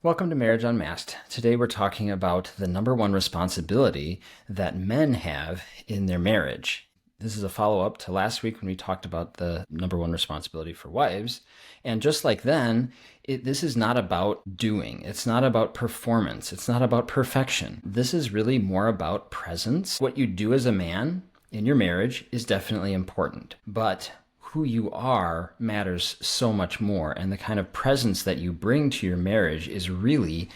Welcome to Marriage Unmasked. Today we're talking about the number one responsibility that men have in their marriage. This is a follow-up to last week when we talked about the number one responsibility for wives. And just like then, this is not about doing. It's not about performance. It's not about perfection. This is really more about presence. What you do as a man in your marriage is definitely important, but who you are matters so much more. And the kind of presence that you bring to your marriage is really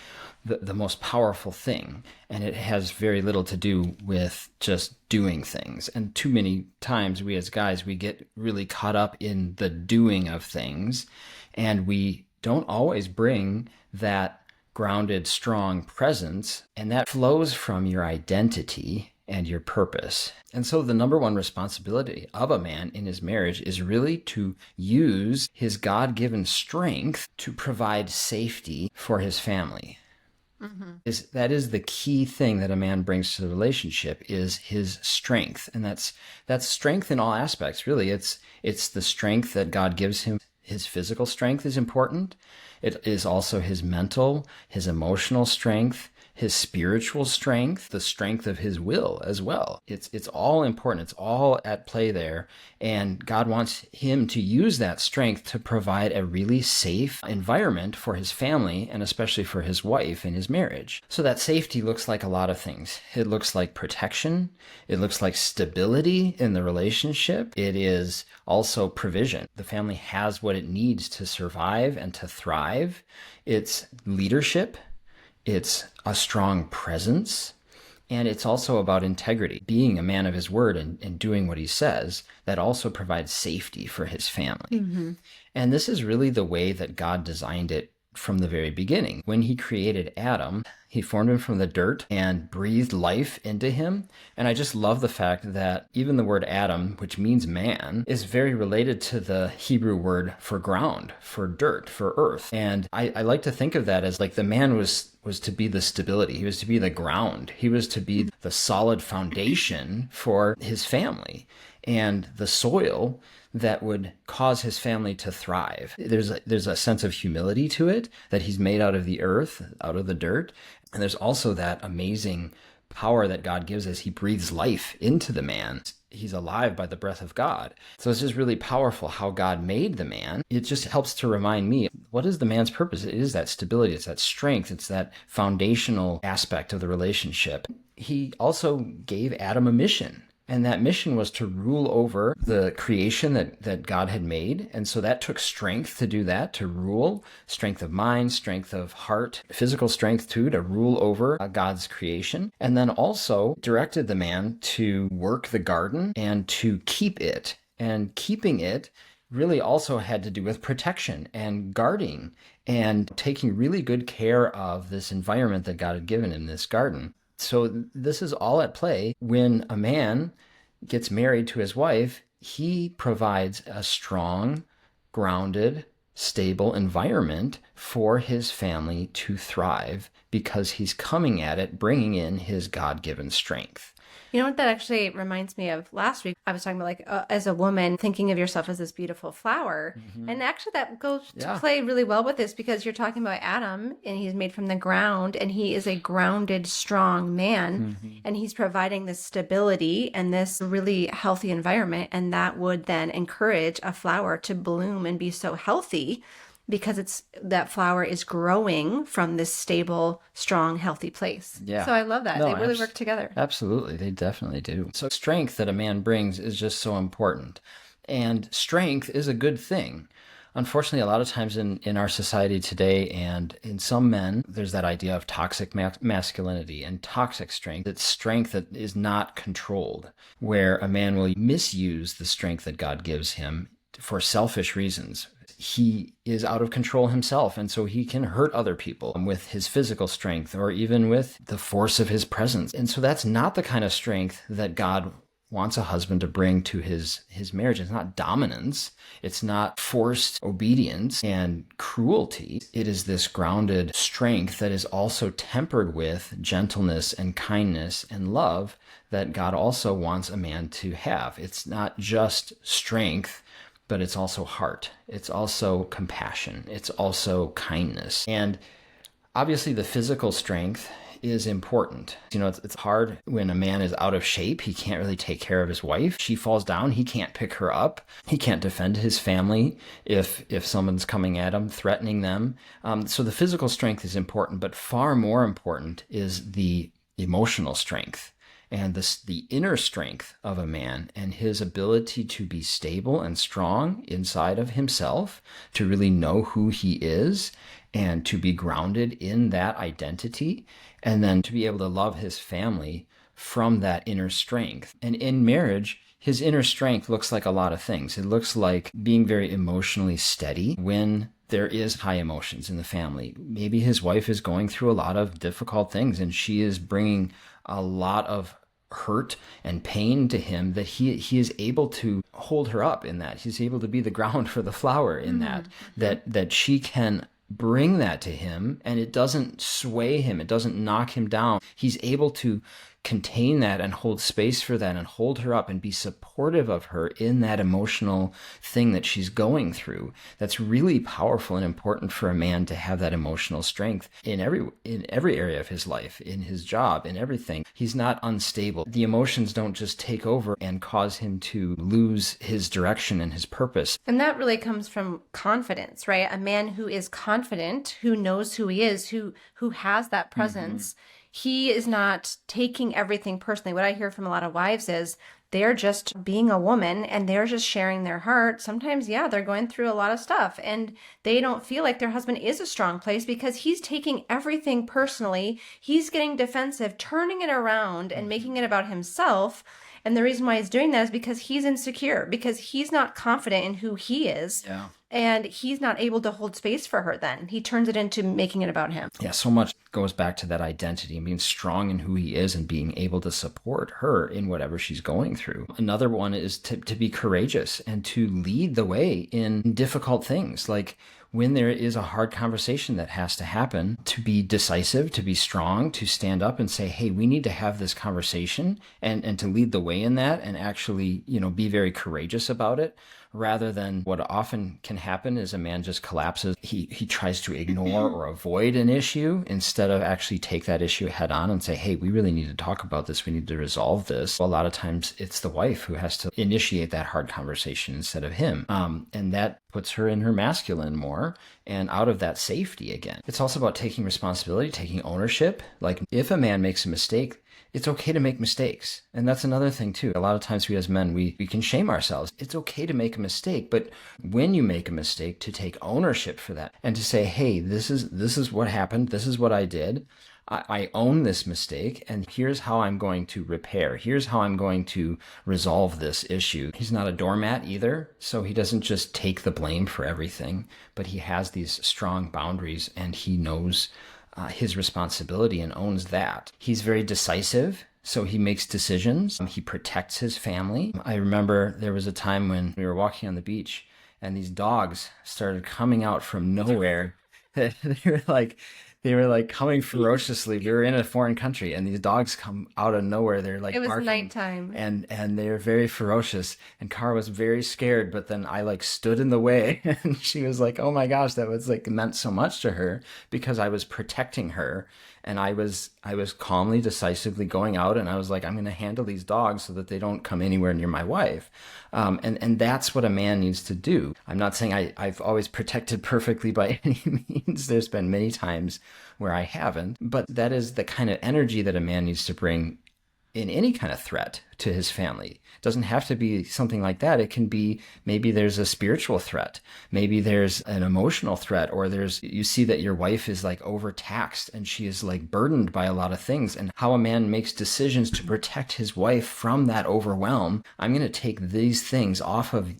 the most powerful thing. And it has very little to do with just doing things. And too many times we as guys, we get really caught up in the doing of things. And we don't always bring that grounded, strong presence. And that flows from your identity and your purpose. And so the number one responsibility of a man in his marriage is really to use his God-given strength to provide safety for his family. That is the key thing that a man brings to the relationship, is his strength. And that's strength in all aspects, really. It's the strength that God gives him. His physical strength is important. It is also his mental, his emotional strength, his spiritual strength, the strength of his will as well. It's all important. It's all at play there. And God wants him to use that strength to provide a really safe environment for his family and especially for his wife in his marriage. So that safety looks like a lot of things. It looks like protection. It looks like stability in the relationship. It is also provision. The family has what it needs to survive and to thrive. It's leadership. It's a strong presence, and it's also about integrity, being a man of his word and doing what he says. That also provides safety for his family. And this is really the way that God designed it from the very beginning. When he created Adam, he formed him from the dirt and breathed life into him. And I just love the fact that even the word Adam, which means man, is very related to the Hebrew word for ground, for dirt, for earth. And I like to think of that as like the man was to be the stability. He was to be the ground. He was to be the solid foundation for his family and the soil that would cause his family to thrive. There's a sense of humility to it, that he's made out of the earth, out of the dirt. And there's also that amazing power that God gives as he breathes life into the man. He's alive by the breath of God. So it's just really powerful how God made the man. It just helps to remind me, what is the man's purpose? It is that stability, it's that strength, it's that foundational aspect of the relationship. He also gave Adam a mission. And that mission was to rule over the creation that God had made. And so that took strength to do that, to rule, strength of mind, strength of heart, physical strength too, to rule over God's creation. And then also directed the man to work the garden and to keep it. And keeping it really also had to do with protection and guarding and taking really good care of this environment that God had given in this garden. So this is all at play. When a man gets married to his wife, he provides a strong, grounded, stable environment for his family to thrive because he's coming at it, bringing in his God-given strength. You know what that actually reminds me of? Last week, I was talking about as a woman, thinking of yourself as this beautiful flower. And actually that goes to play really well with this, because you're talking about Adam and he's made from the ground and he is a grounded, strong man. And he's providing this stability and this really healthy environment. And that would then encourage a flower to bloom and be so healthy, because that flower is growing from this stable, strong, healthy place. Yeah. So I love that. No, they really work together. Absolutely. They definitely do. So strength that a man brings is just so important. And strength is a good thing. Unfortunately, a lot of times in our society today and in some men, there's that idea of toxic masculinity and toxic strength. It's strength that is not controlled, where a man will misuse the strength that God gives him for selfish reasons. He is out of control himself, and so he can hurt other people with his physical strength or even with the force of his presence. And so that's not the kind of strength that God wants a husband to bring to his marriage. It's not dominance. It's not forced obedience and cruelty. It is this grounded strength that is also tempered with gentleness and kindness and love that God also wants a man to have. It's not just strength, but it's also heart. It's also compassion. It's also kindness. And Obviously, the physical strength is important. It's hard when a man is out of shape. He can't really take care of his wife. She falls down. He can't pick her up. He can't defend his family if someone's coming at him, threatening them. So the physical strength is important, but far more important is the emotional strength and the inner strength of a man and his ability to be stable and strong inside of himself, to really know who he is and to be grounded in that identity, and then to be able to love his family from that inner strength. And in marriage, his inner strength looks like a lot of things. It looks like being very emotionally steady when there is high emotions in the family. Maybe his wife is going through a lot of difficult things and she is bringing a lot of hurt and pain to him, that he is able to hold her up in that. He's able to be the ground for the flower in that she can bring that to him and it doesn't sway him. It doesn't knock him down. He's able to contain that and hold space for that and hold her up and be supportive of her in that emotional thing that she's going through. That's really powerful and important for a man to have that emotional strength in every area of his life, in his job, in everything. He's not unstable. The emotions don't just take over and cause him to lose his direction and his purpose. And that really comes from confidence, right? A man who is confident, who knows who he is, who has that presence. He is not taking everything personally. What I hear from a lot of wives is they're just being a woman and they're just sharing their heart. Sometimes, they're going through a lot of stuff and they don't feel like their husband is a strong place because he's taking everything personally. He's getting defensive, turning it around and making it about himself. And the reason why he's doing that is because he's insecure, because he's not confident in who he is. Yeah. And he's not able to hold space for her then. He turns it into making it about him. Yeah, so much goes back to that identity and being strong in who he is and being able to support her in whatever she's going through. Another one is to be courageous and to lead the way in difficult things. Like when there is a hard conversation that has to happen, to be decisive, to be strong, to stand up and say, hey, we need to have this conversation, and to lead the way in that and actually, be very courageous about it. Rather than what often can happen is a man just collapses. He tries to ignore or avoid an issue instead of actually take that issue head on and say, hey, we really need to talk about this. We need to resolve this. A lot of times it's the wife who has to initiate that hard conversation instead of him. And that puts her in her masculine more and out of that safety again. It's also about taking responsibility, taking ownership. Like if a man makes a mistake, it's okay to make mistakes. And that's another thing too. A lot of times we as men, we can shame ourselves. It's okay to make a mistake, but when you make a mistake, to take ownership for that and to say, hey, this is what happened. This is what I did. I own this mistake, and here's how I'm going to repair. Here's how I'm going to resolve this issue. He's not a doormat either, so he doesn't just take the blame for everything, but he has these strong boundaries and he knows his responsibility and owns that. He's very decisive, so he makes decisions. He protects his family. I remember there was a time when we were walking on the beach and these dogs started coming out from nowhere. They were like coming ferociously. We were in a foreign country and these dogs come out of nowhere. They're like It was barking, nighttime. and they're very ferocious. And Cara was very scared, but then I like stood in the way and she was like, oh my gosh, that was like meant so much to her because I was protecting her. And I was calmly, decisively going out and I was like, I'm going to handle these dogs so that they don't come anywhere near my wife. And that's what a man needs to do. I'm not saying I've always protected perfectly by any means. There's been many times where I haven't, but that is the kind of energy that a man needs to bring in any kind of threat to his family. It doesn't have to be something like that. It can be maybe there's a spiritual threat. Maybe there's an emotional threat, or you see that your wife is like overtaxed and she is like burdened by a lot of things, and how a man makes decisions to protect his wife from that overwhelm. I'm going to take these things off of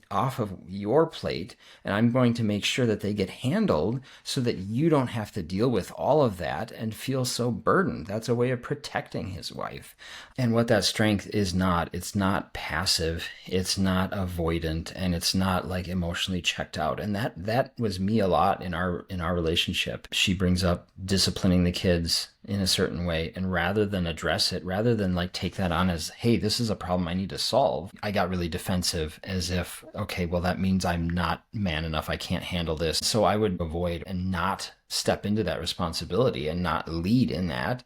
your plate and I'm going to make sure that they get handled so that you don't have to deal with all of that and feel so burdened. That's a way of protecting his wife. And what that strength is not, it's not passive, it's not avoidant, and it's not like emotionally checked out. And that was me a lot in our relationship. She brings up disciplining the kids in a certain way, and rather than address it, rather than like take that on as, hey, this is a problem I need to solve, I got really defensive, as if, okay, well, that means I'm not man enough, I can't handle this. So I would avoid and not step into that responsibility and not lead in that.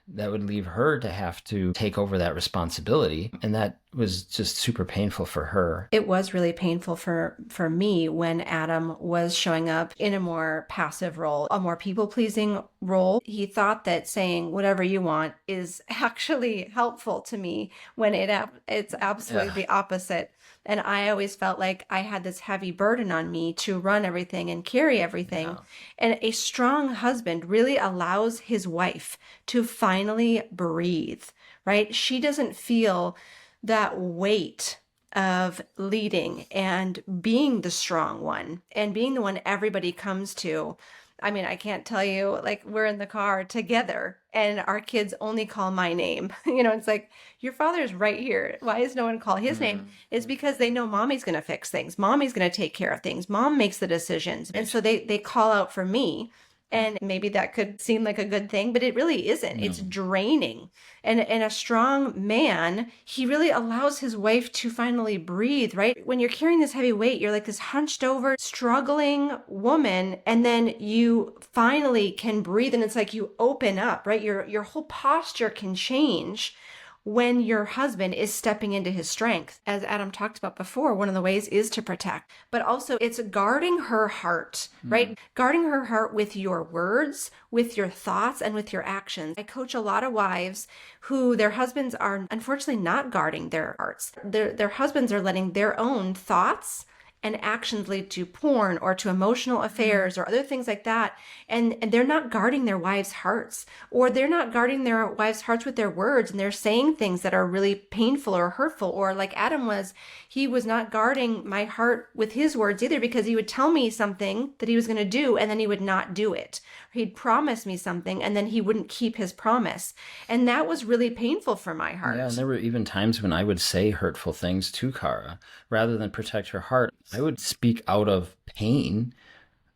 That would leave her to have to take over that responsibility. And that was just super painful for her. It was really painful for me when Adam was showing up in a more passive role, a more people-pleasing role. He thought that saying whatever you want is actually helpful to me when it's absolutely the opposite. And I always felt like I had this heavy burden on me to run everything and carry everything. Yeah. And a strong husband really allows his wife to finally breathe, right? She doesn't feel that weight of leading and being the strong one and being the one everybody comes to. I mean, I can't tell you, like, we're in the car together and our kids only call my name. It's like, your father's right here. Why is no one call his name? It's because they know mommy's going to fix things. Mommy's going to take care of things. Mom makes the decisions. And so they call out for me. And maybe that could seem like a good thing, but it really isn't. It's draining. And a strong man, he really allows his wife to finally breathe, right? When you're carrying this heavy weight, you're like this hunched over, struggling woman, and then you finally can breathe, and it's like you open up, right? Your whole posture can change when your husband is stepping into his strength. As Adam talked about before, one of the ways is to protect, but also it's guarding her heart, right? Guarding her heart with your words, with your thoughts, and with your actions. I coach a lot of wives who their husbands are unfortunately not guarding their hearts. Their husbands are letting their own thoughts and actions lead to porn or to emotional affairs or other things like that. And they're not guarding their wives' hearts, or they're not guarding their wives' hearts with their words. And they're saying things that are really painful or hurtful. Or like Adam was, he was not guarding my heart with his words either, because he would tell me something that he was going to do and then he would not do it. Or he'd promise me something and then he wouldn't keep his promise. And that was really painful for my heart. Yeah, and there were even times when I would say hurtful things to Kara. Rather than protect her heart, I would speak out of pain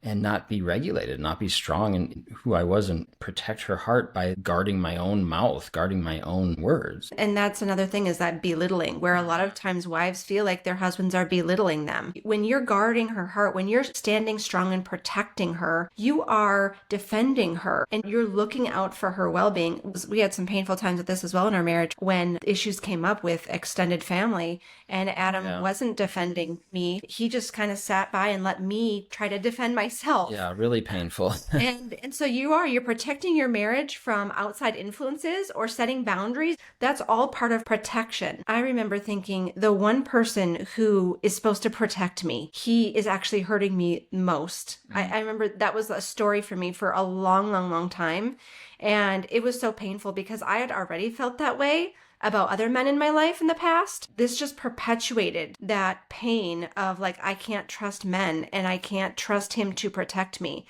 and not be regulated, not be strong in who I was, and protect her heart by guarding my own mouth, guarding my own words. And that's another thing, is that belittling, where a lot of times wives feel like their husbands are belittling them. When you're guarding her heart, when you're standing strong and protecting her, you are defending her and you're looking out for her well-being. We had some painful times with this as well in our marriage when issues came up with extended family, and Adam wasn't defending me. He just kind of sat by and let me try to defend myself. Yeah, really painful. and so you're protecting your marriage from outside influences or setting boundaries. That's all part of protection. I remember thinking, the one person who is supposed to protect me, he is actually hurting me most. I remember that was a story for me for a long, long, long time. And it was so painful because I had already felt that way about other men in my life in the past. This just perpetuated that pain of like, I can't trust men and I can't trust him to protect me.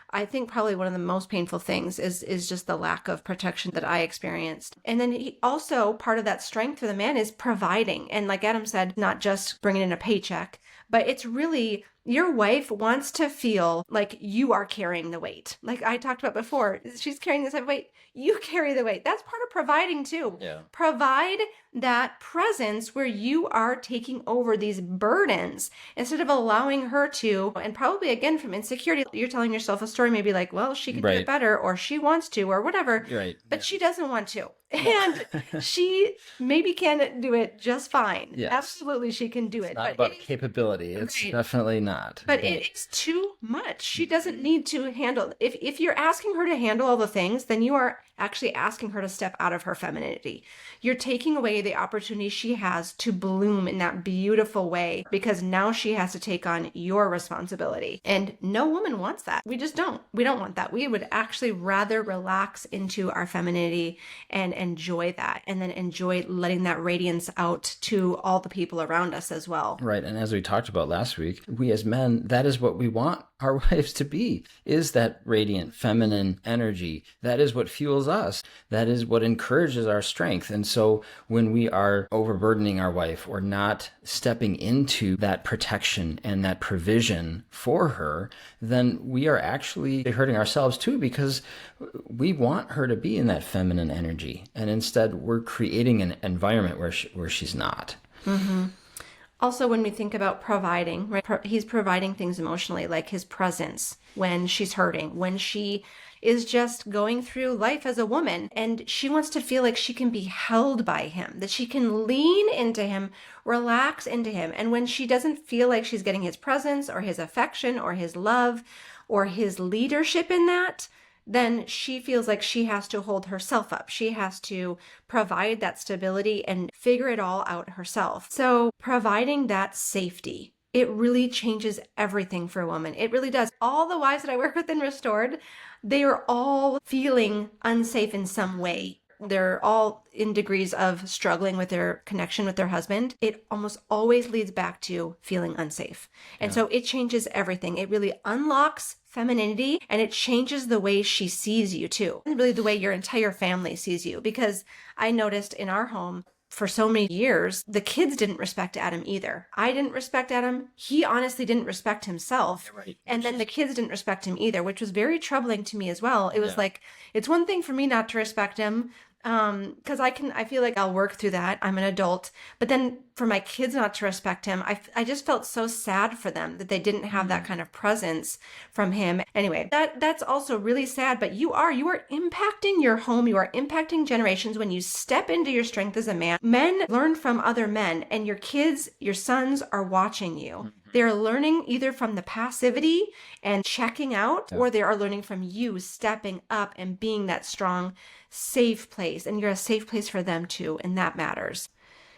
I think probably one of the most painful things is just the lack of protection that I experienced. And then also part of that strength for the man is providing. And like Adam said, not just bringing in a paycheck, but it's really, your wife wants to feel like you are carrying the weight. Like I talked about before, she's carrying this heavy weight. You carry the weight. That's part of providing too. Yeah. Provide that presence where you are taking over these burdens instead of allowing her to, and probably again from insecurity, you're telling yourself a story maybe like, well, she could do it better, or she wants to, or whatever, but she doesn't want to. And she maybe can do it just fine. Yes. Absolutely, she can do it. It's not about capability. It's definitely not. But it's too much. She doesn't need to handle. If you're asking her to handle all the things, then you are actually asking her to step out of her femininity. You're taking away the opportunity she has to bloom in that beautiful way, because now she has to take on your responsibility. And no woman wants that. We just don't. We don't want that. We would actually rather relax into our femininity and enjoy that, and then enjoy letting that radiance out to all the people around us as well. Right. And as we talked about last week, we as men, that is what we want our wives to be, is that radiant feminine energy. That is what fuels us. That is what encourages our strength. And so when we are overburdening our wife or not stepping into that protection and that provision for her, then we are actually hurting ourselves too, because we want her to be in that feminine energy. And instead we're creating an environment where she's not. Mm-hmm. Also, when we think about providing, right? He's providing things emotionally, like his presence when she's hurting, when she is just going through life as a woman and she wants to feel like she can be held by him, that she can lean into him, relax into him. And when she doesn't feel like she's getting his presence or his affection or his love or his leadership in that, then she feels like she has to hold herself up. She has to provide that stability and figure it all out herself. So providing that safety, it really changes everything for a woman. It really does. All the wives that I work with in Restored, they are all feeling unsafe in some way. They're all in degrees of struggling with their connection with their husband. It almost always leads back to feeling unsafe. And so it changes everything. It really unlocks femininity and it changes the way she sees you too. And really the way your entire family sees you. Because I noticed in our home, for so many years, the kids didn't respect Adam either. I didn't respect Adam. He honestly didn't respect himself. Right. And then the kids didn't respect him either, which was very troubling to me as well. It was like, it's one thing for me not to respect him, because I feel like I'll work through that. I'm an adult. But then for my kids not to respect him, I just felt so sad for them that they didn't have that kind of presence from him. Anyway, that's also really sad, but you are impacting your home. You are impacting generations when you step into your strength as a man. Men learn from other men, and your kids, your sons are watching you. They're learning either from the passivity and checking out, or they are learning from you stepping up and being that strong, safe place. And you're a safe place for them too, and that matters.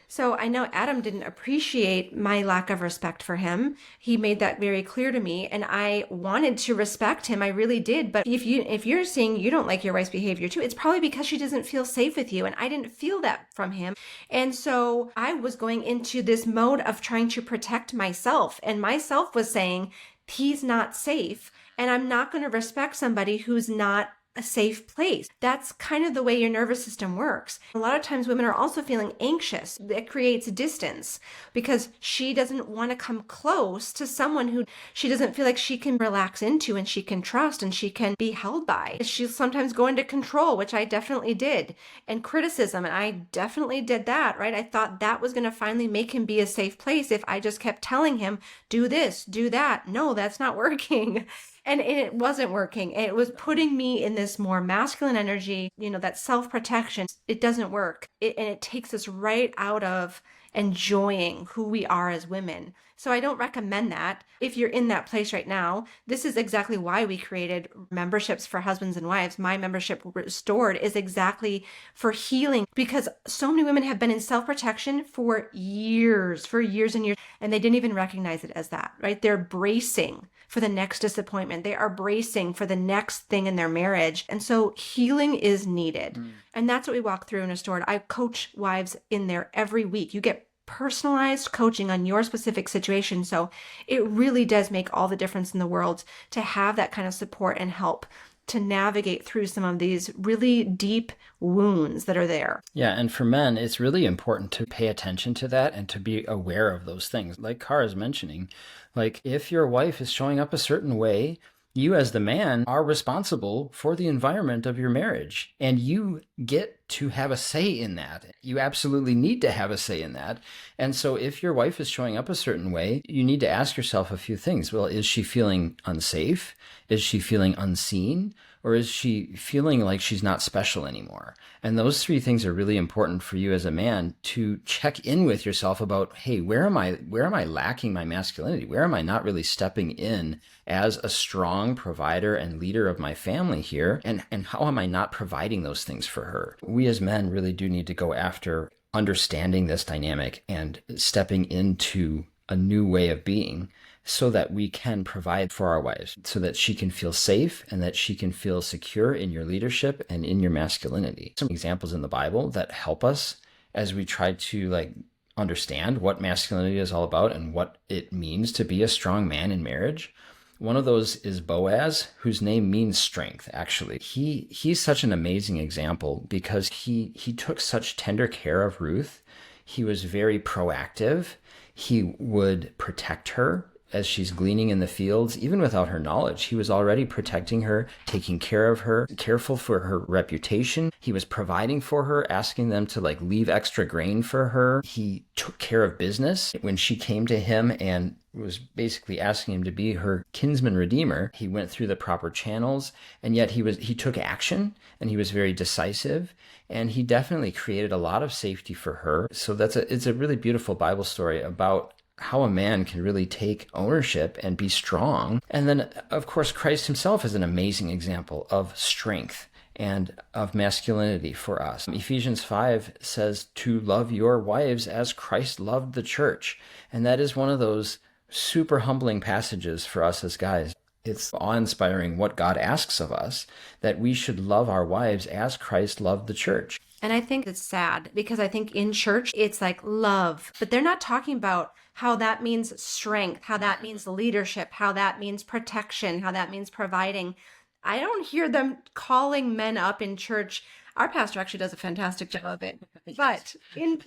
So I know Adam didn't appreciate my lack of respect for him. He made that very clear to me, and I wanted to respect him. I really did. But if you're saying you don't like your wife's behavior too, it's probably because she doesn't feel safe with you. And I didn't feel that from him. And so I was going into this mode of trying to protect myself. And myself was saying, he's not safe. And I'm not going to respect somebody who's not a safe place. That's kind of the way your nervous system works. A lot of times women are also feeling anxious. That creates distance because she doesn't want to come close to someone who she doesn't feel like she can relax into and she can trust and she can be held by. She'll sometimes go into control, which I definitely did, and criticism, and I definitely did that, right? I thought that was going to finally make him be a safe place if I just kept telling him, do this, do that. No, that's not working. And it wasn't working. It was putting me in this more masculine energy, that self-protection. It doesn't work. And it takes us right out of enjoying who we are as women. So I don't recommend that. If you're in that place right now, this is exactly why we created memberships for husbands and wives. My membership Restored is exactly for healing, because so many women have been in self-protection for years and years, and they didn't even recognize it as that, right? They're bracing for the next disappointment. They are bracing for the next thing in their marriage. And so healing is needed. And that's what we walk through in Restored. I coach wives in there every week. You get personalized coaching on your specific situation. So it really does make all the difference in the world to have that kind of support and help to navigate through some of these really deep wounds that are there. Yeah, and for men, it's really important to pay attention to that and to be aware of those things. Like Cara is mentioning, like if your wife is showing up a certain way, you as the man are responsible for the environment of your marriage, and you get to have a say in that. You absolutely need to have a say in that. And so if your wife is showing up a certain way, you need to ask yourself a few things. Well, is she feeling unsafe? Is she feeling unseen? Or is she feeling like she's not special anymore? And those three things are really important for you as a man to check in with yourself about, hey, where am I lacking my masculinity? Where am I not really stepping in as a strong provider and leader of my family here? And how am I not providing those things for her? We as men really do need to go after understanding this dynamic and stepping into a new way of being, so that we can provide for our wives, so that she can feel safe and that she can feel secure in your leadership and in your masculinity. Some examples in the Bible that help us as we try to understand what masculinity is all about and what it means to be a strong man in marriage. One of those is Boaz, whose name means strength, actually. He's such an amazing example because he took such tender care of Ruth. He was very proactive. He would protect her as she's gleaning in the fields, even without her knowledge. He was already protecting her, taking care of her, careful for her reputation. He was providing for her, asking them to like leave extra grain for her. He took care of business. When she came to him and was basically asking him to be her kinsman redeemer, he went through the proper channels, and yet he took action, and he was very decisive, and he definitely created a lot of safety for her. So it's a really beautiful Bible story about how a man can really take ownership and be strong. And then, of course, Christ himself is an amazing example of strength and of masculinity for us. Ephesians 5 says to love your wives as Christ loved the church. And that is one of those super humbling passages for us as guys. It's awe-inspiring what God asks of us, that we should love our wives as Christ loved the church. And I think it's sad because I think in church, it's like love, but they're not talking about how that means strength, how that means leadership, how that means protection, how that means providing. I don't hear them calling men up in church. Our pastor actually does a fantastic job of it. But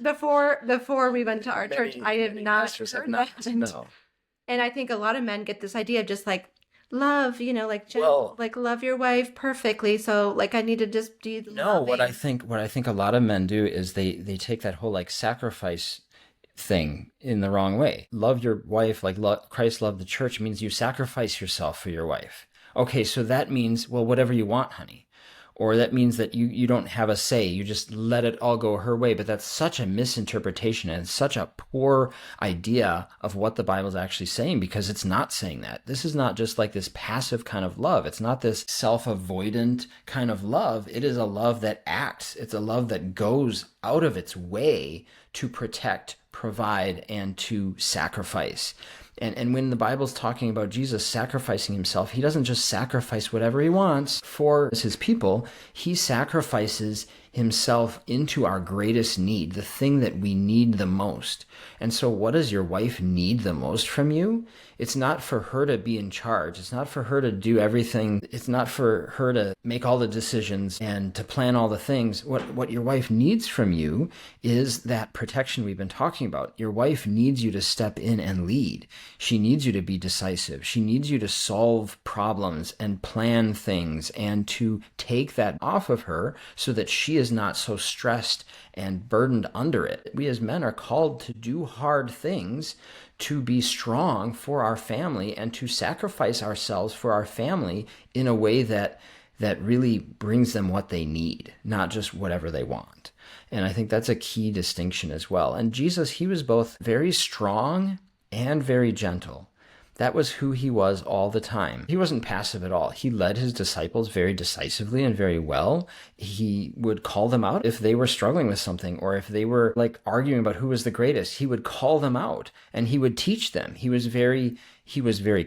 before we went to our church, I have not heard that. No. And I think a lot of men get this idea of just like love, like gentle, like love your wife perfectly. So like I need to just do the loving. What I think a lot of men do is they take that whole like sacrifice thing in the wrong way. Love your wife like Christ loved the church means you sacrifice yourself for your wife. Okay, so that means, well, whatever you want, honey. Or that means that you don't have a say. You just let it all go her way. But that's such a misinterpretation and such a poor idea of what the Bible is actually saying, because it's not saying that. This is not just like this passive kind of love. It's not this self-avoidant kind of love. It is a love that acts. It's a love that goes out of its way to protect, provide, and to sacrifice. And when the Bible's talking about Jesus sacrificing himself, he doesn't just sacrifice whatever he wants for his people. He sacrifices himself into our greatest need, the thing that we need the most. And so what does your wife need the most from you? It's not for her to be in charge. It's not for her to do everything. It's not for her to make all the decisions and to plan all the things. What your wife needs from you is that protection we've been talking about. Your wife needs you to step in and lead. She needs you to be decisive. She needs you to solve problems and plan things and to take that off of her so that she is not so stressed and burdened under it. We as men are called to do hard things, to be strong for our family, and to sacrifice ourselves for our family in a way that really brings them what they need, not just whatever they want. And I think that's a key distinction as well. And Jesus, he was both very strong and very gentle. That was who he was all the time. He wasn't passive at all. He led his disciples very decisively and very well. He would call them out if they were struggling with something, or if they were like arguing about who was the greatest. He would call them out and he would teach them. He was very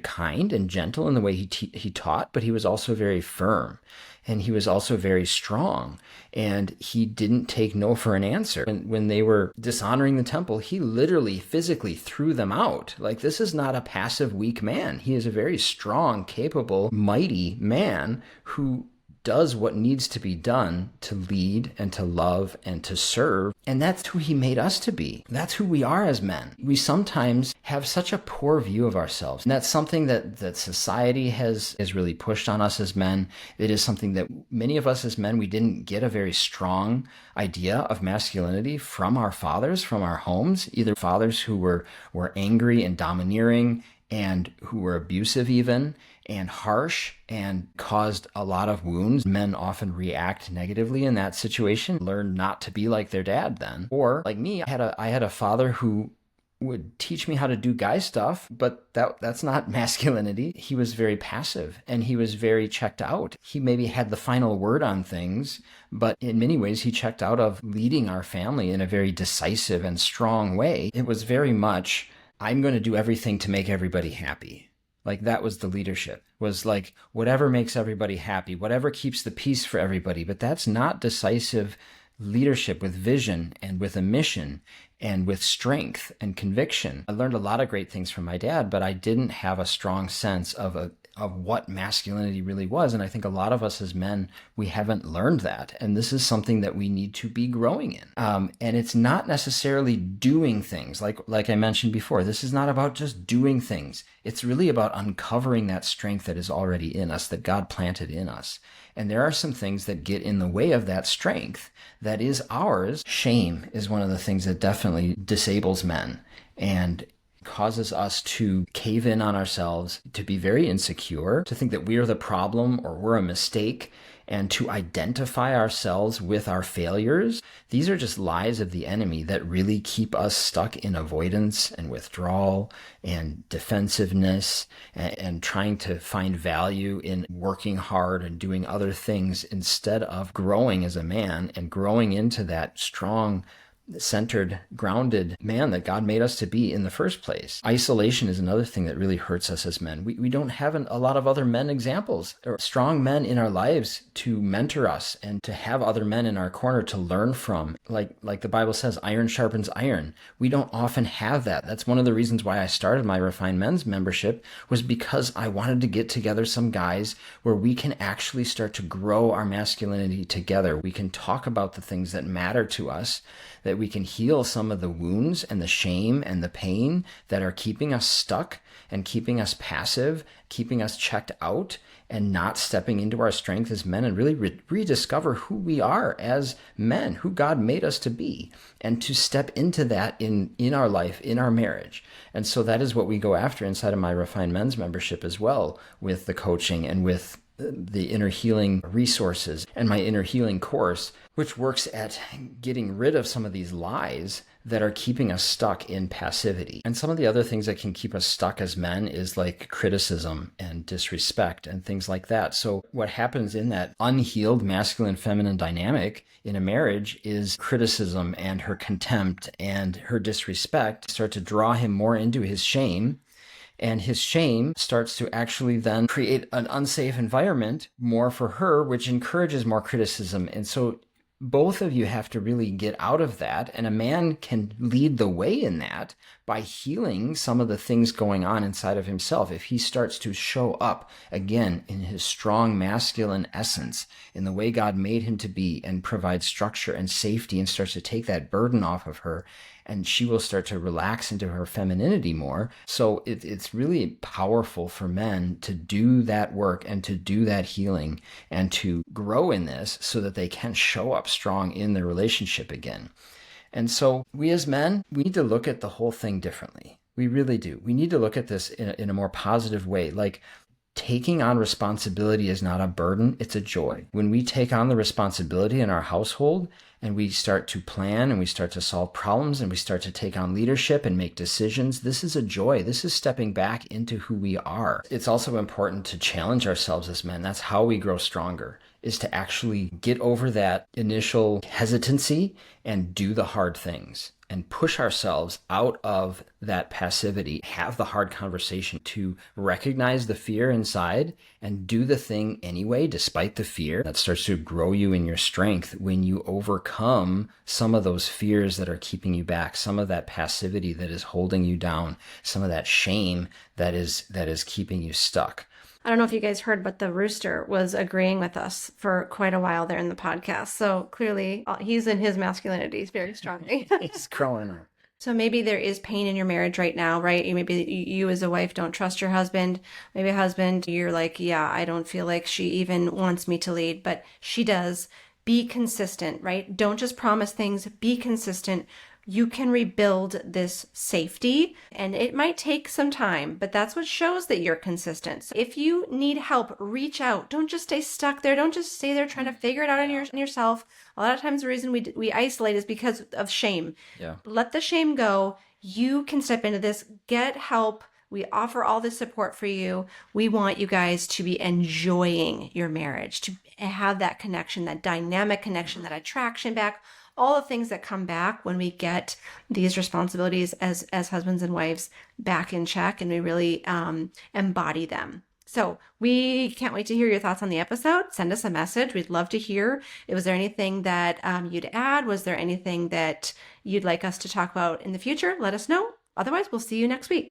kind and gentle in the way he taught, but he was also very firm. And he was also very strong, and he didn't take no for an answer. And when they were dishonoring the temple, he literally physically threw them out. Like, this is not a passive, weak man. He is a very strong, capable, mighty man who does what needs to be done to lead and to love and to serve. And that's who he made us to be. That's who we are as men. We sometimes have such a poor view of ourselves. And that's something that society has really pushed on us as men. It is something that many of us as men, we didn't get a very strong idea of masculinity from our fathers, from our homes, either fathers who were angry and domineering and who were abusive even, and harsh, and caused a lot of wounds. Men often react negatively in that situation, learn not to be like their dad then. Or like me, I had a father who would teach me how to do guy stuff, but that's not masculinity. He was very passive and he was very checked out. He maybe had the final word on things, but in many ways he checked out of leading our family in a very decisive and strong way. It was very much, I'm going to do everything to make everybody happy. Like, that was the leadership, was like, whatever makes everybody happy, whatever keeps the peace for everybody. But that's not decisive leadership with vision and with a mission and with strength and conviction. I learned a lot of great things from my dad, but I didn't have a strong sense of of what masculinity really was. And I think a lot of us as men, we haven't learned that. And this is something that we need to be growing in. And it's not necessarily doing things like I mentioned before. This is not about just doing things. It's really about uncovering that strength that is already in us, that God planted in us. And there are some things that get in the way of that strength that is ours. Shame is one of the things that definitely disables men and causes us to cave in on ourselves, to be very insecure, to think that we're the problem or we're a mistake, and to identify ourselves with our failures. These are just lies of the enemy that really keep us stuck in avoidance and withdrawal and defensiveness and trying to find value in working hard and doing other things instead of growing as a man and growing into that strong, centered, grounded man that God made us to be in the first place. Isolation is another thing that really hurts us as men. We don't have a lot of other men examples or strong men in our lives to mentor us and to have other men in our corner to learn from. Like the Bible says, iron sharpens iron. We don't often have that. That's one of the reasons why I started my Refined Men's membership, was because I wanted to get together some guys where we can actually start to grow our masculinity together. We can talk about the things that matter to us, that we can heal some of the wounds and the shame and the pain that are keeping us stuck and keeping us passive, keeping us checked out and not stepping into our strength as men, and really rediscover who we are as men, who God made us to be, and to step into that in our life, in our marriage. And so that is what we go after inside of my Refined Men's membership as well, with the coaching and with the inner healing resources and my inner healing course, which works at getting rid of some of these lies that are keeping us stuck in passivity. And some of the other things that can keep us stuck as men is like criticism and disrespect and things like that. So what happens in that unhealed masculine-feminine dynamic in a marriage is criticism and her contempt and her disrespect start to draw him more into his shame. And his shame starts to actually then create an unsafe environment more for her, which encourages more criticism. And so both of you have to really get out of that. And a man can lead the way in that by healing some of the things going on inside of himself. If he starts to show up again in his strong masculine essence, in the way God made him to be, and provide structure and safety, and starts to take that burden off of her, and she will start to relax into her femininity more. So it's really powerful for men to do that work and to do that healing and to grow in this so that they can show up strong in their relationship again. And so we as men, we need to look at the whole thing differently. We really do. We need to look at this in a more positive way. Like, taking on responsibility is not a burden, it's a joy. When we take on the responsibility in our household and we start to plan and we start to solve problems and we start to take on leadership and make decisions, this is a joy. This is stepping back into who we are. It's also important to challenge ourselves as men. That's how we grow stronger, is to actually get over that initial hesitancy and do the hard things and push ourselves out of that passivity, have the hard conversation to recognize the fear inside and do the thing anyway, despite the fear. That starts to grow you in your strength when you overcome some of those fears that are keeping you back, some of that passivity that is holding you down, some of that shame that is keeping you stuck. I don't know if you guys heard, but the rooster was agreeing with us for quite a while there in the podcast. So clearly he's in his masculinity very strongly. He's crowing up. So maybe there is pain in your marriage right now, right? Maybe you as a wife don't trust your husband. Maybe a husband, you're like, yeah, I don't feel like she even wants me to lead, but she does. Be consistent, right? Don't just promise things. Be consistent. You can rebuild this safety, and it might take some time, but that's what shows that you're consistent. So if you need help, reach out. Don't just stay stuck there. Don't just stay there trying to figure it out on yourself. A lot of times the reason we isolate is because of shame. Yeah. Let the shame go. You can step into this, get help. We offer all this support for you. We want you guys to be enjoying your marriage, to have that connection, that dynamic connection, that attraction back, all the things that come back when we get these responsibilities as husbands and wives back in check and we really embody them. So we can't wait to hear your thoughts on the episode. Send us a message. We'd love to hear. Was there anything that you'd add? Was there anything that you'd like us to talk about in the future? Let us know. Otherwise, we'll see you next week.